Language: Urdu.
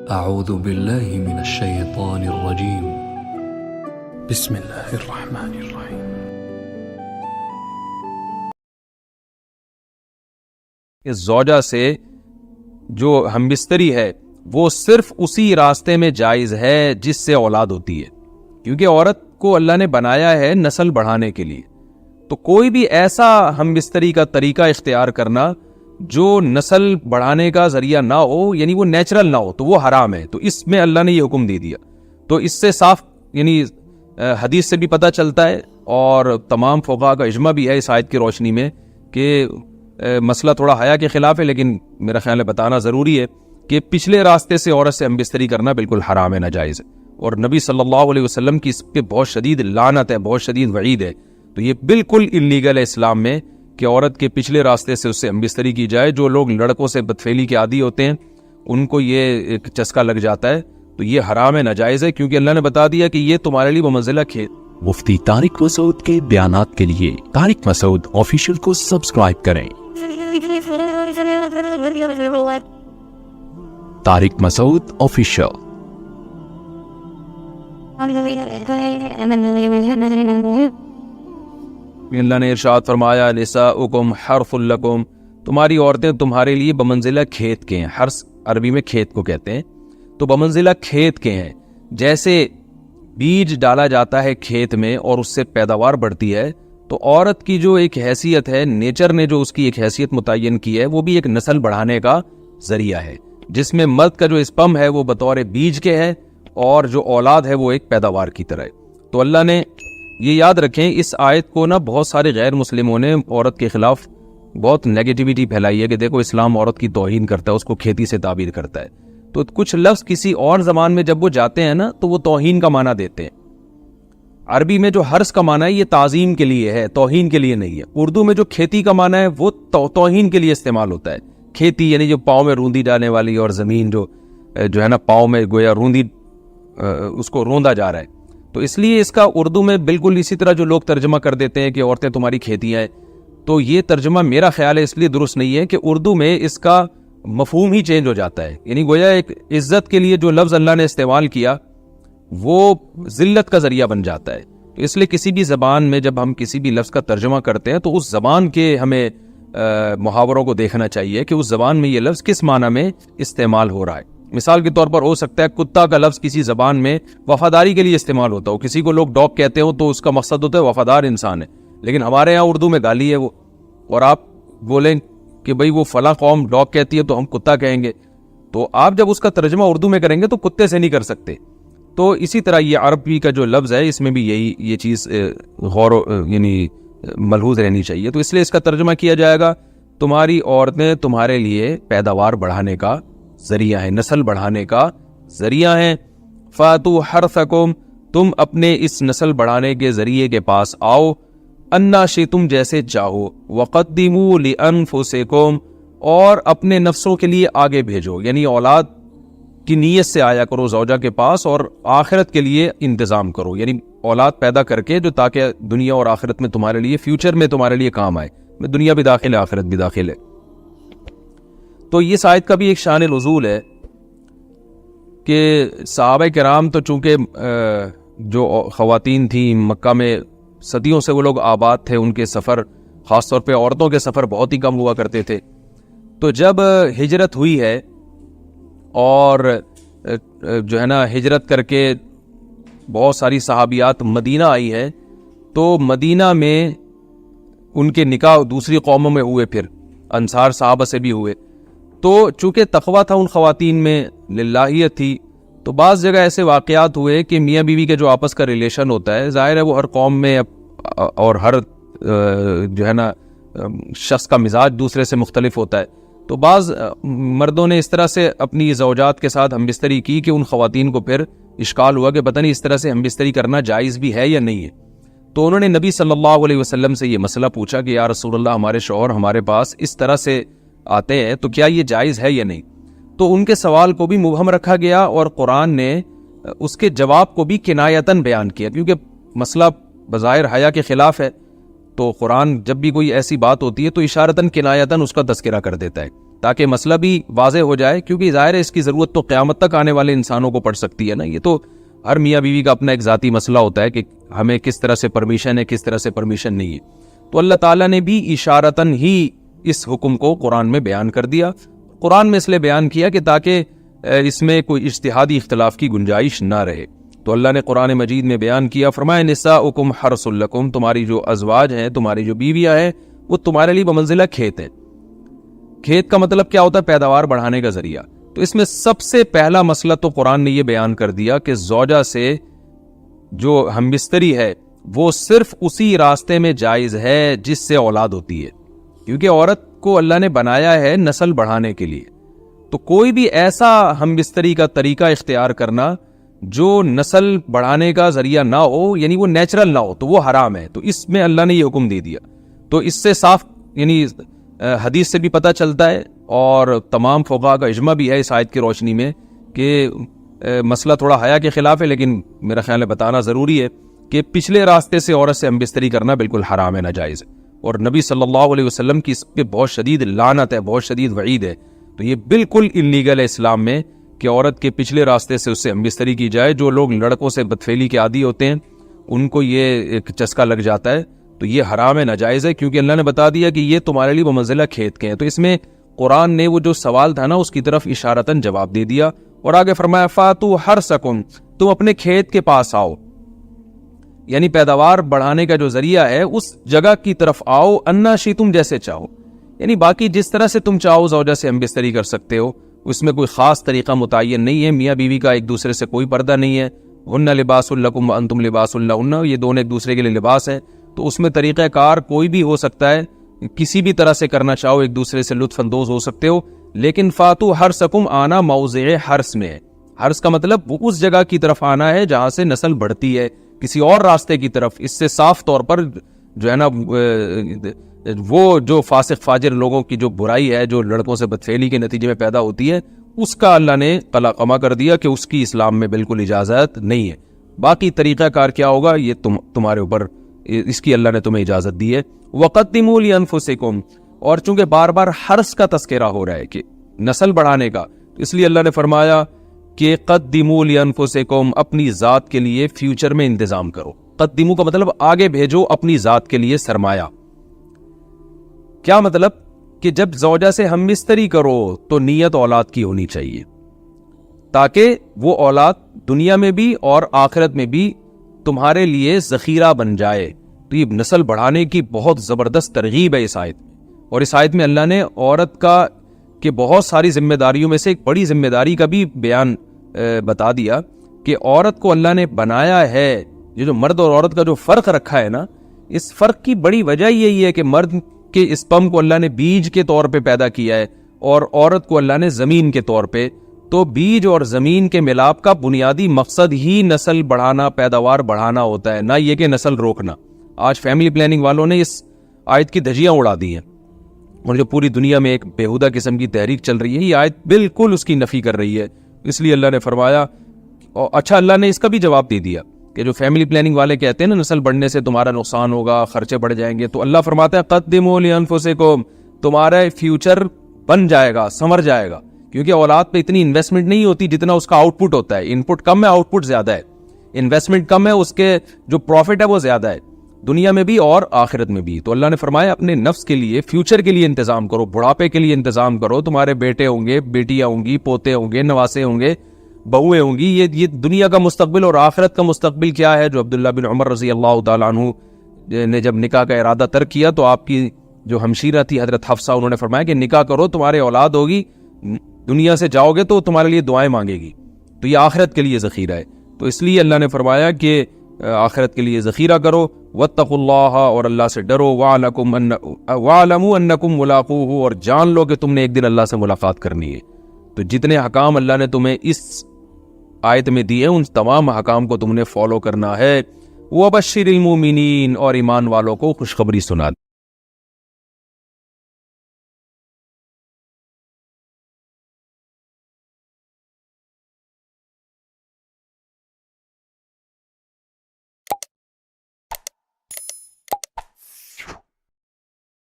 اعوذ باللہ من الشیطان الرجیم بسم اللہ الرحمن الرحیم۔ اس زوجہ سے جو ہم بستری ہے وہ صرف اسی راستے میں جائز ہے جس سے اولاد ہوتی ہے، کیونکہ عورت کو اللہ نے بنایا ہے نسل بڑھانے کے لیے۔ تو کوئی بھی ایسا ہم بستری کا طریقہ اختیار کرنا جو نسل بڑھانے کا ذریعہ نہ ہو، یعنی وہ نیچرل نہ ہو، تو وہ حرام ہے۔ تو اس میں اللہ نے یہ حکم دے دیا۔ تو اس سے صاف یعنی حدیث سے بھی پتہ چلتا ہے، اور تمام فقہاء کا اجماع بھی ہے اس آیت کی روشنی میں کہ مسئلہ تھوڑا حیا کے خلاف ہے، لیکن میرا خیال ہے بتانا ضروری ہے کہ پچھلے راستے سے عورت سے ہم بستری کرنا بالکل حرام ہے، ناجائز ہے، اور نبی صلی اللہ علیہ وسلم کی اس پہ بہت شدید لعنت ہے، بہت شدید وعید ہے۔ تو یہ بالکل انلیگل ہے اسلام میں کہ عورت کے پچھلے راستے سے اس سے ہم بستری کی جائے۔ جو لوگ لڑکوں سے بدفعلی کے عادی ہوتے ہیں ان کو یہ ایک چسکا لگ جاتا ہے، تو یہ حرام ہے، ناجائز ہے، کیونکہ اللہ نے بتا دیا کہ یہ تمہارے لیے بمنزلہ کھیت۔ مفتی طارق مسعود کے بیانات کے لیے طارق مسعود آفیشیل کو سبسکرائب کریں۔ طارق مسعود آفیشیل۔ اللہ نے ارشاد فرمایا نساؤکم حرث لکم، تمہاری عورتیں تمہارے لیے بمنزلہ کھیت کے ہیں۔ حرث عربی میں کھیت کو کہتے ہیں، تو بمنزلہ کھیت کے ہیں۔ جیسے بیج ڈالا جاتا ہے کھیت میں اور اس سے پیداوار بڑھتی ہے، تو عورت کی جو ایک حیثیت ہے، نیچر نے جو اس کی ایک حیثیت متعین کی ہے، وہ بھی ایک نسل بڑھانے کا ذریعہ ہے، جس میں مرد کا جو اسپم ہے وہ بطور بیج کے ہے، اور جو اولاد ہے وہ ایک پیداوار کی طرح ہے۔ تو اللہ نے یہ یاد رکھیں، اس آیت کو نا بہت سارے غیر مسلموں نے عورت کے خلاف بہت نیگیٹیوٹی پھیلائی ہے کہ دیکھو اسلام عورت کی توہین کرتا ہے، اس کو کھیتی سے تعبیر کرتا ہے۔ تو کچھ لفظ کسی اور زبان میں جب وہ جاتے ہیں نا تو وہ توہین کا معنی دیتے ہیں۔ عربی میں جو حرث کا معنی ہے یہ تعظیم کے لیے ہے، توہین کے لیے نہیں ہے۔ اردو میں جو کھیتی کا معنی ہے وہ توہین کے لیے استعمال ہوتا ہے۔ کھیتی یعنی جو پاؤں میں روندی ڈالنے والی، اور زمین جو ہے نا پاؤں میں گویا روندی، اس کو روندا جا رہا ہے۔ تو اس لیے اس کا اردو میں بالکل اسی طرح جو لوگ ترجمہ کر دیتے ہیں کہ عورتیں تمہاری کھیتیاں ہیں، تو یہ ترجمہ میرا خیال ہے اس لیے درست نہیں ہے کہ اردو میں اس کا مفہوم ہی چینج ہو جاتا ہے۔ یعنی گویا ایک عزت کے لیے جو لفظ اللہ نے استعمال کیا وہ ذلت کا ذریعہ بن جاتا ہے۔ تو اس لیے کسی بھی زبان میں جب ہم کسی بھی لفظ کا ترجمہ کرتے ہیں تو اس زبان کے ہمیں محاوروں کو دیکھنا چاہیے کہ اس زبان میں یہ لفظ کس معنی میں استعمال ہو رہا ہے۔ مثال کے طور پر ہو سکتا ہے کتا کا لفظ کسی زبان میں وفاداری کے لیے استعمال ہوتا ہو، کسی کو لوگ ڈاگ کہتے ہو تو اس کا مقصد ہوتا ہے وفادار انسان ہے، لیکن ہمارے یہاں اردو میں گالی ہے وہ، اور آپ بولیں کہ بھئی وہ فلاں قوم ڈاگ کہتی ہے تو ہم کتا کہیں گے، تو آپ جب اس کا ترجمہ اردو میں کریں گے تو کتے سے نہیں کر سکتے۔ تو اسی طرح یہ عربی کا جو لفظ ہے اس میں بھی یہ چیز یعنی ملحوظ رہنی چاہیے۔ تو اس لیے اس کا ترجمہ کیا جائے گا تمہاری عورتیں تمہارے لیے پیداوار بڑھانے کا ذریعہ ہے، نسل بڑھانے کا ذریعہ ہے۔ فاتو حرثکم، تم اپنے اس نسل بڑھانے کے ذریعے کے پاس آؤ، انا شئتم، جیسے چاہو، وقدموا لانفسکم، اور اپنے نفسوں کے لیے آگے بھیجو، یعنی اولاد کی نیت سے آیا کرو زوجہ کے پاس، اور آخرت کے لیے انتظام کرو، یعنی اولاد پیدا کر کے جو تاکہ دنیا اور آخرت میں تمہارے لیے، فیوچر میں تمہارے لیے کام آئے، دنیا بھی داخل ہے آخرت بھی داخل ہے۔ تو یہ آیت کا بھی ایک شان نزول ہے کہ صحابہ کرام تو چونکہ جو خواتین تھیں مکہ میں صدیوں سے وہ لوگ آباد تھے، ان کے سفر خاص طور پہ عورتوں کے سفر بہت ہی کم ہوا کرتے تھے۔ تو جب ہجرت ہوئی ہے اور جو ہے نا ہجرت کر کے بہت ساری صحابیات مدینہ آئی ہیں، تو مدینہ میں ان کے نکاح دوسری قوموں میں ہوئے، پھر انصار صحابہ سے بھی ہوئے۔ تو چونکہ تقویٰ تھا ان خواتین میں، للہیت تھی، تو بعض جگہ ایسے واقعات ہوئے کہ میاں بیوی کے جو آپس کا ریلیشن ہوتا ہے، ظاہر ہے وہ ہر قوم میں اور ہر جو ہے نا شخص کا مزاج دوسرے سے مختلف ہوتا ہے، تو بعض مردوں نے اس طرح سے اپنی زوجات کے ساتھ ہم بستری کی کہ ان خواتین کو پھر اشکال ہوا کہ پتہ نہیں اس طرح سے ہم بستری کرنا جائز بھی ہے یا نہیں ہے۔ تو انہوں نے نبی صلی اللہ علیہ وسلم سے یہ مسئلہ پوچھا کہ یا رسول اللہ، ہمارے شوہر ہمارے پاس اس طرح سے آتے ہیں تو کیا یہ جائز ہے یا نہیں؟ تو ان کے سوال کو بھی مبہم رکھا گیا، اور قرآن نے اس کے جواب کو بھی کنایتاً بیان کیا، کیونکہ مسئلہ بظاہر حیا کے خلاف ہے، تو قرآن جب بھی کوئی ایسی بات ہوتی ہے تو اشارتاً کنایتاً اس کا تذکرہ کر دیتا ہے تاکہ مسئلہ بھی واضح ہو جائے، کیونکہ ظاہر ہے اس کی ضرورت تو قیامت تک آنے والے انسانوں کو پڑ سکتی ہے نا. یہ تو ہر میاں بیوی کا اپنا ایک ذاتی مسئلہ ہوتا ہے کہ ہمیں کس طرح سے پرمیشن ہے، کس طرح سے پرمیشن نہیں ہے. تو اللہ تعالیٰ نے بھی اشارتاً ہی اس حکم کو قرآن میں بیان کر دیا. قرآن میں اس لیے بیان کیا کہ تاکہ اس میں کوئی اجتہادی اختلاف کی گنجائش نہ رہے. تو اللہ نے قرآن مجید میں بیان کیا، فرمایا نساؤکم حرث لکم، تمہاری جو ازواج ہیں، تمہاری جو بیویاں ہیں، وہ تمہارے لیے بمنزلہ کھیت ہیں. کھیت کا مطلب کیا ہوتا ہے؟ پیداوار بڑھانے کا ذریعہ. تو اس میں سب سے پہلا مسئلہ تو قرآن نے یہ بیان کر دیا کہ زوجہ سے جو ہم بستری ہے وہ صرف اسی راستے میں جائز ہے جس سے اولاد ہوتی ہے، کیونکہ عورت کو اللہ نے بنایا ہے نسل بڑھانے کے لیے. تو کوئی بھی ایسا ہم بستری کا طریقہ اختیار کرنا جو نسل بڑھانے کا ذریعہ نہ ہو، یعنی وہ نیچرل نہ ہو، تو وہ حرام ہے. تو اس میں اللہ نے یہ حکم دے دیا. تو اس سے صاف یعنی حدیث سے بھی پتہ چلتا ہے اور تمام فقہاء کا اجماع بھی ہے اس آیت کی روشنی میں کہ مسئلہ تھوڑا حیا کے خلاف ہے، لیکن میرا خیال ہے بتانا ضروری ہے کہ پچھلے راستے سے عورت سے ہم بستری کرنا بالکل حرام ہے، ناجائز ہے. اور نبی صلی اللہ علیہ وسلم کی اس پہ بہت شدید لعنت ہے، بہت شدید وعید ہے. تو یہ بالکل انلیگل ہے اسلام میں کہ عورت کے پچھلے راستے سے اس سے ہم بستری کی جائے. جو لوگ لڑکوں سے بدفعلی کے عادی ہوتے ہیں ان کو یہ ایک چسکا لگ جاتا ہے، تو یہ حرام ہے، ناجائز ہے، کیونکہ اللہ نے بتا دیا کہ یہ تمہارے لیے بمنزلہ کھیت کے ہیں. تو اس میں قرآن نے وہ جو سوال تھا نا اس کی طرف اشارتاً جواب دے دیا. اور آگے فرمایا فاتو حرثکم، تم اپنے کھیت کے پاس آؤ، یعنی پیداوار بڑھانے کا جو ذریعہ ہے اس جگہ کی طرف آؤ، انا شئتم، جیسے چاہو. یعنی باقی جس طرح سے تم چاہو زوجہ سے ہم بستری کر سکتے ہو، اس میں کوئی خاص طریقہ متعین نہیں ہے. میاں بیوی کا ایک دوسرے سے کوئی پردہ نہیں ہے. ہن لباس لکم وانتم لباس لہن، یہ دونوں ایک دوسرے کے لیے لباس ہیں. تو اس میں طریقہ کار کوئی بھی ہو سکتا ہے، کسی بھی طرح سے کرنا چاہو ایک دوسرے سے لطف اندوز ہو سکتے ہو. لیکن فاتو حرثکم، آنا موضع حرث میں ہے. حرث کا مطلب وہ اس جگہ کی طرف آنا ہے جہاں سے نسل بڑھتی ہے، کسی اور راستے کی طرف. اس سے صاف طور پر جو ہے نا وہ جو فاسق فاجر لوگوں کی جو برائی ہے جو لڑکوں سے بدفعلی کے نتیجے میں پیدا ہوتی ہے، اس کا اللہ نے قلعہ کر دیا کہ اس کی اسلام میں بالکل اجازت نہیں ہے. باقی طریقہ کار کیا ہوگا یہ تمہارے اوپر، اس کی اللہ نے تمہیں اجازت دی ہے. وقدموا لانفسکم، اور چونکہ بار بار حرث کا تذکرہ ہو رہا ہے کہ نسل بڑھانے کا، اس لیے اللہ نے فرمایا کہ قدموا لانفسکم، اپنی ذات کے لیے فیوچر میں انتظام کرو. قدموا کا مطلب آگے بھیجو اپنی ذات کے لیے سرمایہ. کیا مطلب؟ کہ جب زوجہ سے ہم بستری کرو تو نیت اولاد کی ہونی چاہیے، تاکہ وہ اولاد دنیا میں بھی اور آخرت میں بھی تمہارے لیے ذخیرہ بن جائے. تو یہ نسل بڑھانے کی بہت زبردست ترغیب ہے اس آیت میں. اور اس آیت میں اللہ نے عورت کا کہ بہت ساری ذمہ داریوں میں سے ایک بڑی ذمہ داری کا بھی بیان بتا دیا کہ عورت کو اللہ نے بنایا ہے. یہ جو مرد اور عورت کا جو فرق رکھا ہے نا، اس فرق کی بڑی وجہ یہی ہے کہ مرد کے اسپرم کو اللہ نے بیج کے طور پہ پیدا کیا ہے اور عورت کو اللہ نے زمین کے طور پہ. تو بیج اور زمین کے ملاپ کا بنیادی مقصد ہی نسل بڑھانا، پیداوار بڑھانا ہوتا ہے، نہ یہ کہ نسل روکنا. آج فیملی پلاننگ والوں نے اس آیت کی دھجیاں اڑا دی ہیں، اور جو پوری دنیا میں ایک بیہودہ قسم کی تحریک چل رہی ہے، یہ آیت بالکل اس کی نفی کر رہی ہے. اس لیے اللہ نے فرمایا، اچھا اللہ نے اس کا بھی جواب دے دیا کہ جو فیملی پلاننگ والے کہتے ہیں نا نسل بڑھنے سے تمہارا نقصان ہوگا، خرچے بڑھ جائیں گے، تو اللہ فرماتا ہے قدموا لانفسکم، تمہارا فیوچر بن جائے گا، سنور جائے گا. کیونکہ اولاد پہ اتنی انویسٹمنٹ نہیں ہوتی جتنا اس کا آؤٹ پٹ ہوتا ہے. ان پٹ کم ہے، آؤٹ پٹ زیادہ ہے. انویسٹمنٹ کم ہے، اس کے جو پروفٹ ہے وہ زیادہ ہے، دنیا میں بھی اور آخرت میں بھی. تو اللہ نے فرمایا اپنے نفس کے لیے، فیوچر کے لیے انتظام کرو، بڑھاپے کے لیے انتظام کرو. تمہارے بیٹے ہوں گے، بیٹیاں ہوں گی، پوتے ہوں گے، نواسے ہوں گے، بہویں ہوں گی. یہ دنیا کا مستقبل اور آخرت کا مستقبل کیا ہے؟ جو عبداللہ بن عمر رضی اللہ تعالیٰ عنہ نے جب نکاح کا ارادہ ترک کیا تو آپ کی جو ہمشیرہ تھی حضرت حفصہ، انہوں نے فرمایا کہ نکاح کرو، تمہارے اولاد ہوگی، دنیا سے جاؤ گے تو تمہارے لیے دعائیں مانگے گی. تو یہ آخرت کے لیے ذخیرہ ہے. تو اس لیے اللہ نے فرمایا کہ آخرت کے لیے ذخیرہ کرو. واتقوا اللہ، اور اللہ سے ڈرو. واعلموا انکم ملاقوہ، اور جان لو کہ تم نے ایک دن اللہ سے ملاقات کرنی ہے. تو جتنے حکام اللہ نے تمہیں اس آیت میں دیے ان تمام حکام کو تم نے فالو کرنا ہے. وبشر المومنین، اور ایمان والوں کو خوشخبری سنا.